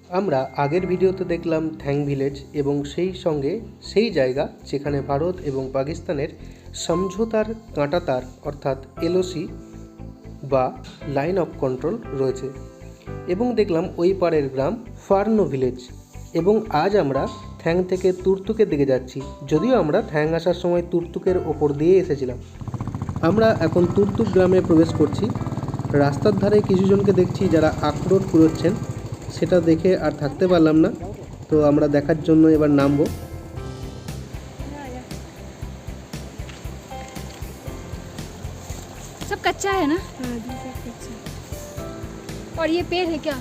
আমরা আগের ভিডিওতে দেখলাম থ্যাং ভিলেজ এবং সেই সঙ্গে সেই জায়গা যেখানে ভারত এবং পাকিস্তানের সমঝোতার কাঁটাতার অর্থাৎ এলওসি বা লাইন অফ কন্ট্রোল রয়েছে, এবং দেখলাম ওই পারের গ্রাম ফার্নো ভিলেজ। এবং আজ আমরা থ্যাং থেকে তুর্তুকের দিকে যাচ্ছি, যদিও আমরা থ্যাং আসার সময় তুর্তুকের ওপর দিয়ে এসেছিলাম। আমরা এখন তুর্তুক গ্রামে প্রবেশ করছি। রাস্তার ধারে কিছুজনকে দেখছি যারা আখরোট কুড়োচ্ছেন, সেটা দেখে আর থাকতে পারলাম না, তো আমরা দেখার জন্য এবার নামবো। सब कच्चा है ना? हाँ जी, सब कच्चा। और ये पेड़ है क्या?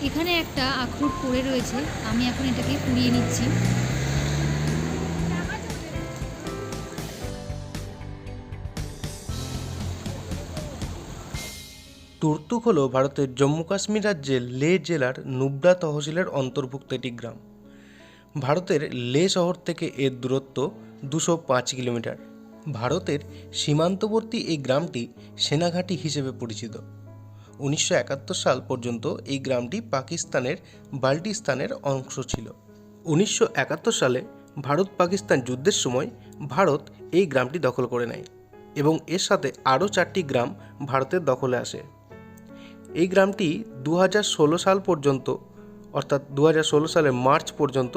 এখানে একটা আখরোট পড়ে রয়েছে, আমি এখন এটাকে কুড়িয়ে নিচ্ছি। তুর্তুক হলো ভারতের জম্মু কাশ্মীর রাজ্যের লে জেলার নুব্রা তহসিলের অন্তর্ভুক্ত একটি গ্রাম। ভারতের লে শহর থেকে এর দূরত্ব 205 কিলোমিটার। ভারতের সীমান্তবর্তী এই গ্রামটি সেনাঘাঁটি হিসেবে পরিচিত। 1971 সাল পর্যন্ত এই গ্রামটি পাকিস্তানের বাল্টিস্তানের অংশ ছিল। 1971 সালে ভারত পাকিস্তান যুদ্ধের সময় ভারত এই গ্রামটি দখল করে নেয় এবং এর সাথে আরও 4টি গ্রাম ভারতের দখলে আসে। এই গ্রামটি 2016 সাল পর্যন্ত, অর্থাৎ 2016 সালের মার্চ পর্যন্ত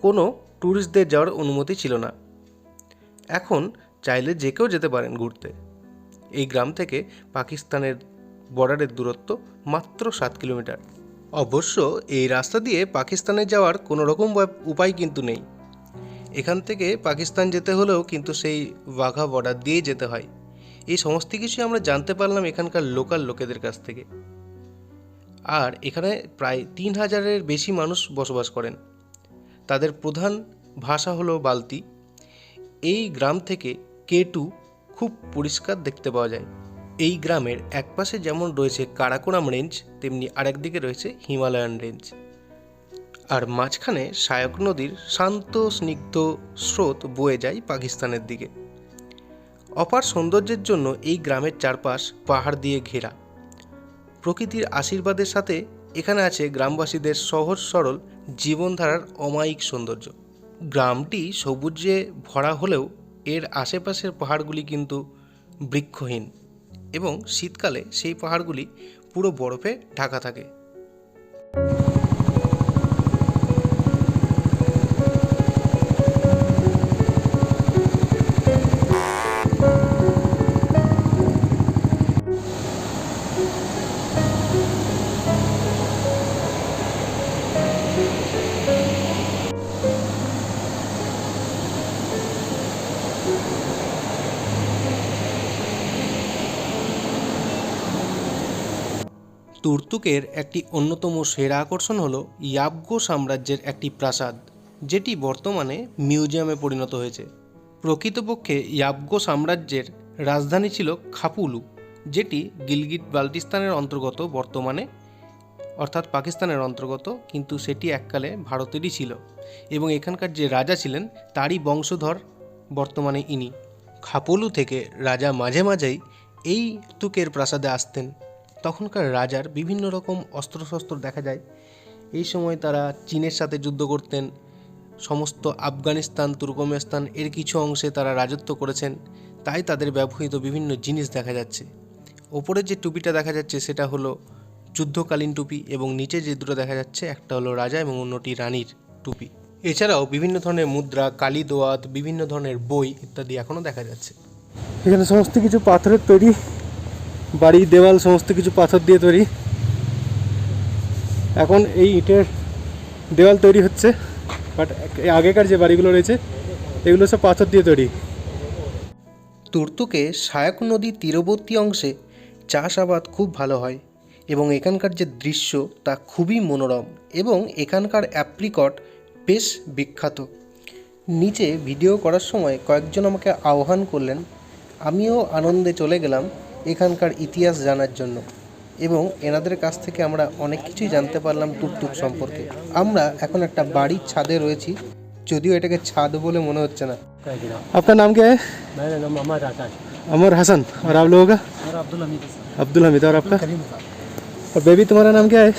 কোনো ট্যুরিস্টদের যাওয়ার অনুমতি ছিল না। এখন চাইলে যে কেউ যেতে পারেন ঘুরতে। এই গ্রাম থেকে পাকিস্তানের বর্ডারের দূরত্ব মাত্র 7 কিলোমিটার। অবশ্য এই রাস্তা দিয়ে পাকিস্তানে যাওয়ার কোনো রকম উপায় কিন্তু নেই। এখান থেকে পাকিস্তান যেতে হলেও কিন্তু সেই ওয়াঘা বর্ডার দিয়েই যেতে হয়। এই সমস্ত কিছু আমরা জানতে পারলাম এখানকার লোকাল লোকেদের কাছ থেকে। আর এখানে প্রায় 3000-এর বেশি মানুষ বসবাস করেন। তাদের প্রধান ভাষা হলো বালতি। এই গ্রাম থেকে K2 খুব পরিষ্কার দেখতে পাওয়া যায়। এই গ্রামের একপাশে যেমন রয়েছে কারাকোরাম রেঞ্জ, তেমনি আরেকদিকে রয়েছে হিমালয়ান রেঞ্জ। আর মাঝখানে সায়ক নদীর শান্ত স্নিগ্ধ স্রোত বয়ে যায় পাকিস্তানের দিকে। অপার সৌন্দর্যের জন্য এই গ্রামের চারপাশ পাহাড় দিয়ে ঘেরা। প্রকৃতির আশীর্বাদের সাথে এখানে আছে গ্রামবাসীদের সহজ সরল জীবনধারার অমায়িক সৌন্দর্য। গ্রামটি সবুজে ভরা হলেও এর আশেপাশের পাহাড়গুলি কিন্তু বৃক্ষহীন এবং শীতকালে সেই পাহাড়গুলি পুরো বরফে ঢাকা থাকে। তুর্তুকের একটি অন্যতম সেরা আকর্ষণ হলো ইয়াবগো সাম্রাজ্যের একটি প্রাসাদ, যেটি বর্তমানে মিউজিয়ামে পরিণত হয়েছে। প্রকৃতপক্ষে ইয়াবগো সাম্রাজ্যের রাজধানী ছিল খাপুলু, যেটি গিলগিট বাল্টিস্তানের অন্তর্গত বর্তমানে, অর্থাৎ পাকিস্তানের অন্তর্গত, কিন্তু সেটি এককালে ভারতেরই ছিল এবং এখানকার যে রাজা ছিলেন তারই বংশধর বর্তমানে ইনি। খাপুলু থেকে রাজা মাঝে মাঝেই এই তুর্তুকের প্রাসাদে আসতেন। তখনকার রাজার বিভিন্ন রকম অস্ত্রশস্ত্র দেখা যায়। এই সময় তারা চীনের সাথে যুদ্ধ করতেন। সমস্ত আফগানিস্তান, তুর্কমেনিস্তান এর কিছু অংশে তারা রাজত্ব করেছেন, তাই তাদের ব্যবহৃত বিভিন্ন জিনিস দেখা যাচ্ছে। ওপরে যে টুপিটা দেখা যাচ্ছে সেটা হলো যুদ্ধকালীন টুপি এবং নিচে যে দুটো দেখা যাচ্ছে একটা হলো রাজা এবং অন্যটি রানীর টুপি। এছাড়াও বিভিন্ন ধরনের মুদ্রা, কালি দোয়াত, বিভিন্ন ধরনের বই ইত্যাদি এখনও দেখা যাচ্ছে। এখানে সমস্ত কিছু পাথরের তৈরি, বাড়ি দেওয়াল সমস্ত কিছু পাথর দিয়ে তৈরি। এখন এই ইটের দেওয়াল তৈরি হচ্ছে, বাট আগেকার যে বাড়িগুলো রয়েছে এগুলো সব পাথর দিয়ে তৈরি। তুর্তুকে সায়ক নদী তীরবর্তী অংশে চাষাবাদ খুব ভালো হয় এবং এখানকার যে দৃশ্য তা খুবই মনোরম এবং এখানকার অ্যাপ্রিকট বেশ বিখ্যাত। নিচে ভিডিও করার সময় কয়েকজন আমাকে আহ্বান করলেন, আমিও আনন্দে চলে গেলাম এখানকার ইতিহাস জানার জন্য এবং এনাদের কাছ থেকে আমরা অনেক কিছুই জানতে পারলাম তুর্তুক সম্পর্কে। আমরা এখন একটা বাড়ির ছাদে রয়েছি। যদিও এটাকে ছাদ বলে মনে হচ্ছে না। आपका नाम क्या है? मेरा नाम मोहम्मद आकाश अमर हसन। और आप लोगों का? और अब्दुल हमीद अब्दुल हमीद। और आपका? और बेबी तुम्हारा नाम क्या है?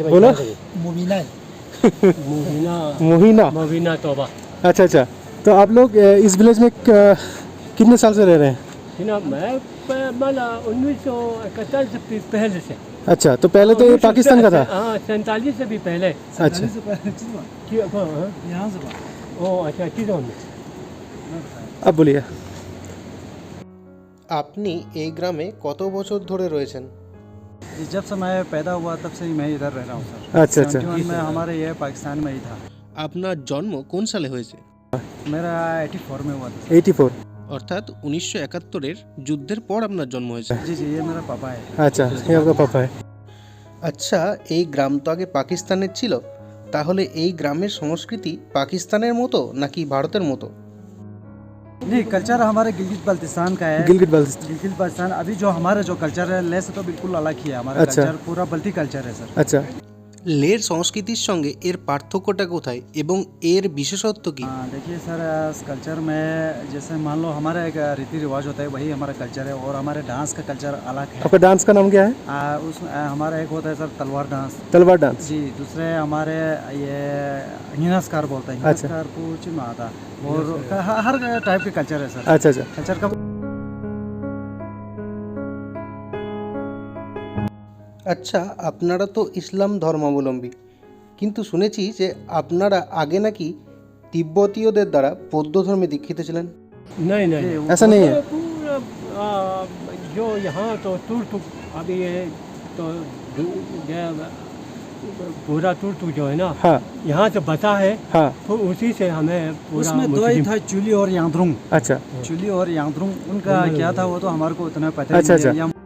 बोलो। मुबीना मोहिना। मुबीना तौबा अच्छा अच्छा, तो आप लोग इस विलेज में कितने साल से रह रहे हैं? मैं 1971 से पहले से। अच्छा, तो पहले तो ये पाकिस्तान का था? हाँ, 47 से भी पहले। अच्छा, यहाँ से ओ अच्छा किधर में? अब बोलिए। আপনি এই গ্রামে কত বছর ধরে রয়েছেন? जब से मैं पैदा हुआ तब से ही मैं इधर रह रहा हूँ सर। अच्छा अच्छा। 71 में हमारे ये पाकिस्तान में ही था। আপনার জন্ম কোন সালে হয়েছে? मेरा 84 में हुआ था। 84, অর্থাৎ 1971-এর যুদ্ধের পর আপনার জন্ম হয়েছে। जी जी, ये मेरा पापा है। আচ্ছা, ये आपका पापा है। আচ্ছা, এই গ্রাম তো আগে পাকিস্তানের ছিল, তাহলে এই গ্রামের সংস্কৃতি পাকিস্তানের মতো নাকি ভারতের মতো? नहीं, कल्चर हमारे गिलगित बाल्टिस्तान का है। गिलगित बाल्टिस्तान। गिलगित बाल्टिस्तान अभी जो हमारा जो कल्चर है ले से तो बिल्कुल अलग ही है। हमारा अच्छा। कल्चर पूरा बल्टी कल्चर है सर। আচ্ছা, লের সংস্কৃতির সঙ্গে এর পার্থক্যটা কোথায় এবং এর বিশেষত্ব কি? हाँ, देखिए सर, इस कल्चर में जैसे मान लो हमारा एक रीति रिवाज होता है, वही हमारा कल्चर है। और हमारे डांस का कल्चर अलग है। आपका डांस का नाम क्या है? उसमें हमारा एक होता है सर तलवार डांस। तलवार डांस। जी, दूसरे हमारे ये हिनास्कार बोलते हैं। अच्छा। हिनास्कार पूछ में आता और हर टाइप के कल्चर है सर। अच्छा अच्छा। कल्चर का আচ্ছা, আপনারা তো ইসলাম ধর্মাবলম্বী, কিন্তু শুনেছি যে আপনারা আগে নাকি তিব্বতীয়দের দ্বারা বৌদ্ধ ধর্মে দীক্ষিত ছিলেন। नहीं नहीं ऐसा नहीं है? पूरा जो यहाँ तो तुर्क अभी ये तो पूरा तुर्क जो है ना, हाँ यहाँ से बसा है, हाँ। तो उसी से हमें पूरा उसमें दो ही था, चुली और यांद्रुंग। अच्छा चुली और यांद्रुंग उनका क्या था वो तो हमारे को उतना पता अच्छा, नहीं है। अच्छा।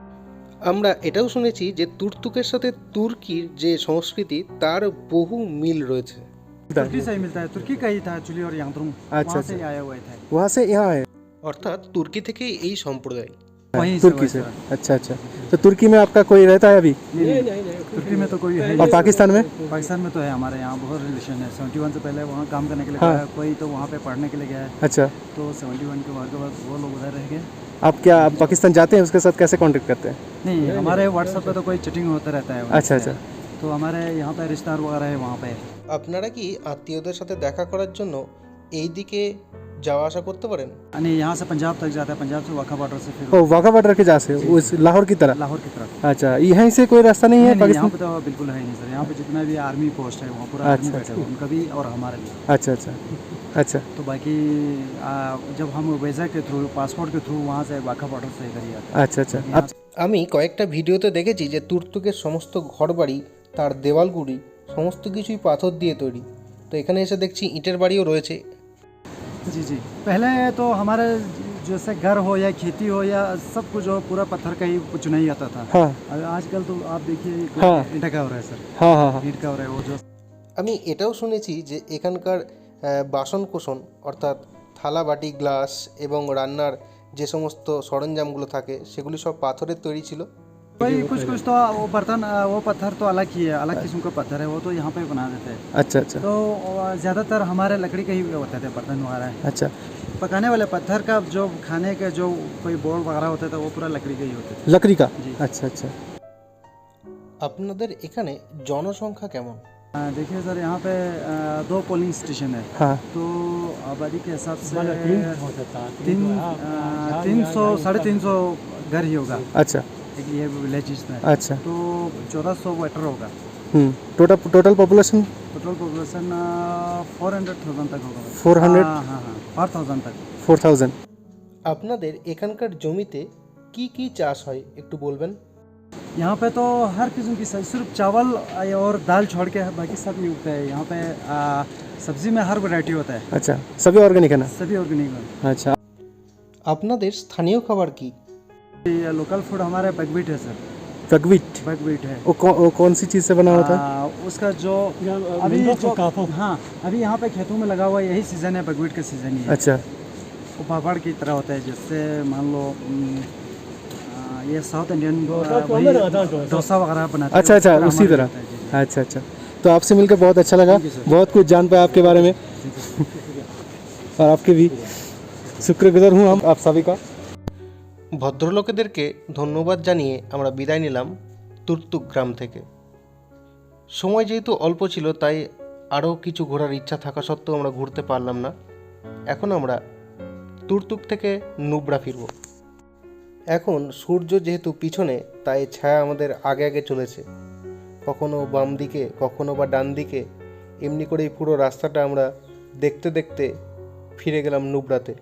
আমরা এটাও শুনেছি যে তুর্তুকের সাথে তুর্কির যে সংস্কৃতি তার বহু মিল রয়েছে। तुर्की से ही मिलता है, तुर्की का ही था चुली और यांद्रुंग। अच्छा, वहाँ से अच्छा। ही आया हुआ था। वहाँ से यहाँ है, অর্থাৎ তুর্কি থেকেই এই সম্প্রদায়। वहीं से तुर्की से। वैसा। अच्छा अच्छा, तो तुर्की में आपका कोई रहता है अभी? नहीं, तुर्की में तो कोई है और नहीं। पाकिस्तान में? पाकिस्तान में तो है, हमारे यहाँ बहुत रिलेशन है। 71 से पहले वहाँ काम करने के लिए हाँ। गया, कोई तो वहाँ पे पढ़ने के लिए गया है। अच्छा, तो 71 के बाद वो लोग उधर रह गए। आप क्या आप पाकिस्तान जाते हैं, उसके साथ कैसे कांटेक्ट करते हैं? नहीं, हमारे व्हाट्सएप पे तो कोई चैटिंग होता रहता है उनसे। अच्छा, अच्छा। तो हमारे यहाँ पे रिश्तेदार वगैरह है वहाँ पे। আপনারা কি আত্মীয়দের সাথে দেখা করার জন্য এই দিকে যাওয়া আসা করতে পারেন? यानी यहाँ से पंजाब तक जाता है, पंजाब से वाघा बॉर्डर से फिर ओ, वाघा बॉर्डर के जहाँ से उस लाहौर की तरफ? लाहौर की तरफ। अच्छा, यहीं से कोई रास्ता नहीं है नहीं, यहाँ पाकिस्तान? पे तो बिल्कुल है नहीं सर। यहाँ पे जितना भी आर्मी पोस्ट है वहाँ पूरा आर्मी अच्छा, बैठा है, उनका भी और हमारा भी। अच्छा अच्छा अच्छा। तो बाकी जब हम वीज़ा के थ्रू, पासपोर्ट के थ्रू वहाँ से वाघा बॉर्डर से इधर ही आते আচ্ছা আচ্ছা। আমি কয়েকটা ভিডিওতে দেখেছি যে তুর্তুকের সমস্ত ঘরবাড়ি, তার দেওয়ালগুড়ি সমস্ত কিছুই পাথর দিয়ে তৈরি, তো এখানে এসে দেখছি ইটের বাড়িও রয়েছে। हैं। जी जी, पहले तो हमारे जैसे घर हो या खेती हो या सब कुछ हो पूरा पत्थर का ही चुना ही आता था। हाँ आजकल तो आप देखिए हाँ। ईंट का हो रहा है सर, हाँ हाँ हाँ। ईंट का हो रहा है वो जो। আমি এটাও শুনেছি যে এখানকার বাসনকোসন অর্থাৎ থালা বাটি গ্লাস এবং রান্নার যে সমস্ত সরঞ্জামগুলো থাকে সেগুলি সব পাথরের তৈরি ছিল। भाई कुछ कुछ तो वो बर्तन वो पत्थर तो अलग ही है, अलग किस्म का पत्थर है, वो तो यहाँ पे बना देते हैं। अच्छा अच्छा तो ज़्यादातर हमारे लकड़ी का ही होते थे बर्तन वगैरह। अच्छा। पकाने वाले पत्थर का जो खाने के जो कोई बोल वगैरह होता था वो पूरा लकड़ी का ही होते थे। लकड़ी का? जी। अच्छा अच्छा। আপনাদের এখানে জনসংখ্যা কেমন? देखिए सर, यहाँ पे 2 पोलिंग स्टेशन है। हाँ तो आबादी के हिसाब से मतलब 300 हो सकता है। 300 350 घर ही होगा अच्छा एक ये विलेज में। अच्छा। तो 1400 मीटर होगा। Total population? टोटल पॉपुलेशन 400,000 तक होगा। 400? हाँ हाँ हाँ, 4000 तक। 4000। আপনাদের এখানকার জমিতে কি কি চাষ হয় একটু বলবেন? यहाँ पे तो हर किस्म की सिर्फ चावल और दाल छोड़ के बाकी सब नहीं उगता है। यहाँ पे सब्जी में हर वैरायटी होता है, अच्छा, सभी ऑर्गेनिक है ना? सभी ऑर्गेनिक है। अच्छा। আপনাদের স্থানীয় খাবার কি? लोकल फूड हमारा बकवीट है सर। बकवीट? बकवीट है। वो कौन सी चीज़ से बना होता है? उसका जो अभी जो हाँ अभी यहाँ पे खेतों में लगा हुआ है, यही सीज़न है, बकवीट का सीज़न ही है। अच्छा। वो पापड़ की तरह होता है, जैसे मान लो ये साउथ इंडियन डोसा वगैरह बनाते हैं। अच्छा अच्छा, पूरा उसी हमारे तरह। होता है, जी, जी। अच्छा अच्छा। तो आपसे मिलकर बहुत अच्छा लगा, बहुत कुछ जान पाया आपके बारे में और आपके भी शुक्रगुजार हूँ हम आप सभी का। ভদ্রলোকেদেরকে ধন্যবাদ জানিয়ে আমরা বিদায় নিলাম তুর্তুক গ্রাম থেকে। সময় যেহেতু অল্প ছিল তাই আরও কিছু ঘোরার ইচ্ছা থাকা সত্ত্বেও আমরা ঘুরতে পারলাম না। এখন আমরা তুর্তুক থেকে নুব্রা ফিরব। এখন সূর্য যেহেতু পিছনে তাই ছায়া আমাদের আগে আগে চলেছে, কখনো বাম দিকে কখনো বা ডান দিকে। এমনি করেই পুরো রাস্তাটা আমরা দেখতে দেখতে ফিরে গেলাম নুব্রাতে।